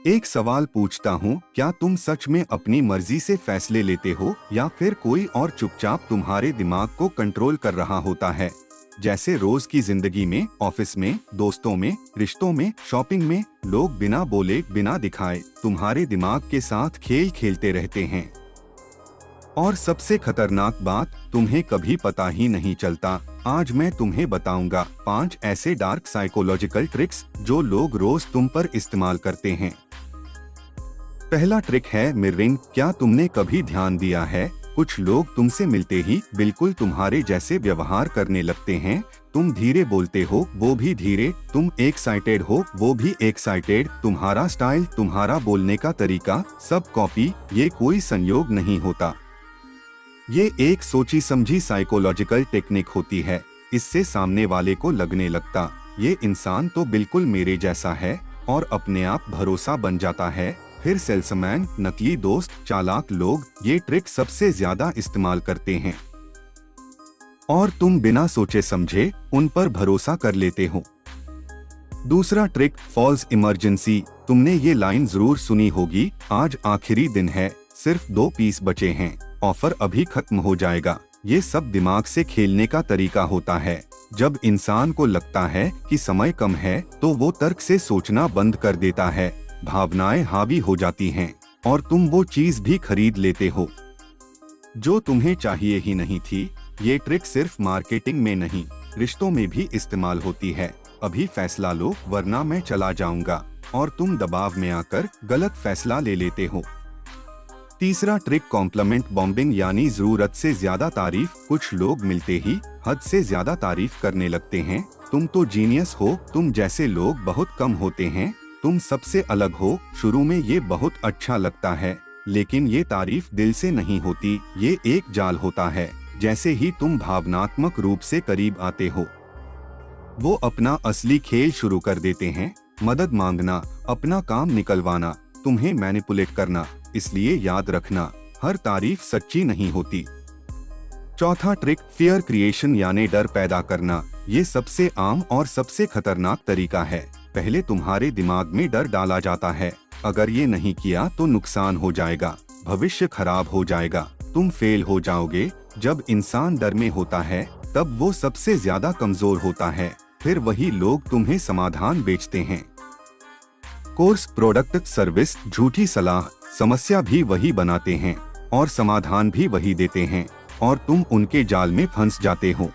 एक सवाल पूछता हूँ, क्या तुम सच में अपनी मर्जी से फैसले लेते हो या फिर कोई और चुपचाप तुम्हारे दिमाग को कंट्रोल कर रहा होता है? जैसे रोज की जिंदगी में, ऑफिस में, दोस्तों में, रिश्तों में, शॉपिंग में, लोग बिना बोले, बिना दिखाए तुम्हारे दिमाग के साथ खेल खेलते रहते हैं। और सबसे खतरनाक बात, तुम्हें कभी पता ही नहीं चलता। आज मैं तुम्हें बताऊंगा 5 ऐसे डार्क साइकोलॉजिकल ट्रिक्स जो लोग रोज तुम पर इस्तेमाल करते हैं। पहला ट्रिक है मिररिंग। क्या तुमने कभी ध्यान दिया है, कुछ लोग तुमसे मिलते ही बिल्कुल तुम्हारे जैसे व्यवहार करने लगते हैं। तुम धीरे बोलते हो, वो भी धीरे। तुम एक्साइटेड हो, वो भी एक्साइटेड। तुम्हारा स्टाइल, तुम्हारा बोलने का तरीका, सब कॉपी। ये कोई संयोग नहीं होता, ये एक सोची समझी साइकोलॉजिकल टेक्निक होती है। इससे सामने वाले को लगने लगता, ये इंसान तो बिल्कुल मेरे जैसा है, और अपने आप भरोसा बन जाता है। फिर सेल्समैन, नकली दोस्त, चालाक लोग ये ट्रिक सबसे ज्यादा इस्तेमाल करते हैं और तुम बिना सोचे समझे उन पर भरोसा कर लेते हो। दूसरा ट्रिक, फॉल्स इमरजेंसी। तुमने ये लाइन जरूर सुनी होगी, आज आखिरी दिन है, सिर्फ 2 पीस बचे हैं, ऑफर अभी खत्म हो जाएगा। ये सब दिमाग से खेलने का तरीका होता है। जब इंसान को लगता है कि समय कम है तो वो तर्क से सोचना बंद कर देता है, भावनाएं हावी हो जाती हैं और तुम वो चीज भी खरीद लेते हो जो तुम्हें चाहिए ही नहीं थी। ये ट्रिक सिर्फ मार्केटिंग में नहीं, रिश्तों में भी इस्तेमाल होती है। अभी फैसला लो वरना मैं चला जाऊंगा, और तुम दबाव में आकर गलत फैसला ले लेते हो। तीसरा ट्रिक, कॉम्प्लीमेंट बॉम्बिंग, यानी जरूरत से ज्यादा तारीफ। कुछ लोग मिलते ही हद से ज्यादा तारीफ करने लगते हैं। तुम तो जीनियस हो, तुम जैसे लोग बहुत कम होते हैं, तुम सबसे अलग हो। शुरू में ये बहुत अच्छा लगता है, लेकिन ये तारीफ दिल से नहीं होती, ये एक जाल होता है। जैसे ही तुम भावनात्मक रूप से करीब आते हो, वो अपना असली खेल शुरू कर देते हैं। मदद मांगना, अपना काम निकलवाना, तुम्हें मैनिपुलेट करना। इसलिए याद रखना, हर तारीफ सच्ची नहीं होती। चौथा ट्रिक, फियर क्रिएशन, यानी डर पैदा करना। ये सबसे आम और सबसे खतरनाक तरीका है। पहले तुम्हारे दिमाग में डर डाला जाता है, अगर ये नहीं किया तो नुकसान हो जाएगा, भविष्य खराब हो जाएगा, तुम फेल हो जाओगे। जब इंसान डर में होता है तब वो सबसे ज्यादा कमजोर होता है। फिर वही लोग तुम्हें समाधान बेचते हैं, कोर्स, प्रोडक्ट, सर्विस, झूठी सलाह। समस्या भी वही बनाते हैं और समाधान भी वही देते हैं, और तुम उनके जाल में फंस जाते हो।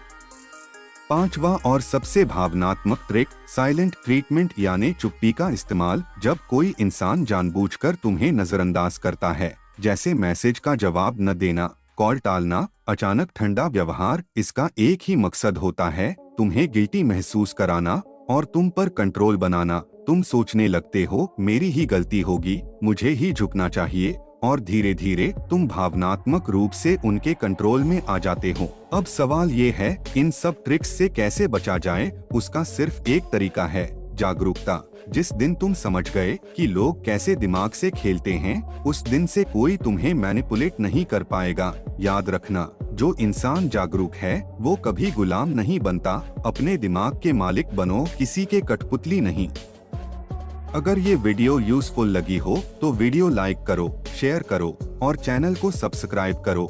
पांचवा और सबसे भावनात्मक ट्रिक, साइलेंट ट्रीटमेंट, यानी चुप्पी का इस्तेमाल। जब कोई इंसान जानबूझकर तुम्हें नजरअंदाज करता है, जैसे मैसेज का जवाब न देना, कॉल टालना, अचानक ठंडा व्यवहार, इसका एक ही मकसद होता है, तुम्हें गिल्टी महसूस कराना और तुम पर कंट्रोल बनाना। तुम सोचने लगते हो मेरी ही गलती होगी, मुझे ही झुकना चाहिए, और धीरे धीरे तुम भावनात्मक रूप से उनके कंट्रोल में आ जाते हो। अब सवाल ये है, इन सब ट्रिक्स से कैसे बचा जाए? उसका सिर्फ एक तरीका है, जागरूकता। जिस दिन तुम समझ गए कि लोग कैसे दिमाग से खेलते हैं, उस दिन से कोई तुम्हें मैनिपुलेट नहीं कर पाएगा। याद रखना, जो इंसान जागरूक है वो कभी गुलाम नहीं बनता। अपने दिमाग के मालिक बनो, किसी के कठपुतली नहीं। अगर ये वीडियो यूजफुल लगी हो तो वीडियो लाइक करो, शेयर करो और चैनल को सब्सक्राइब करो।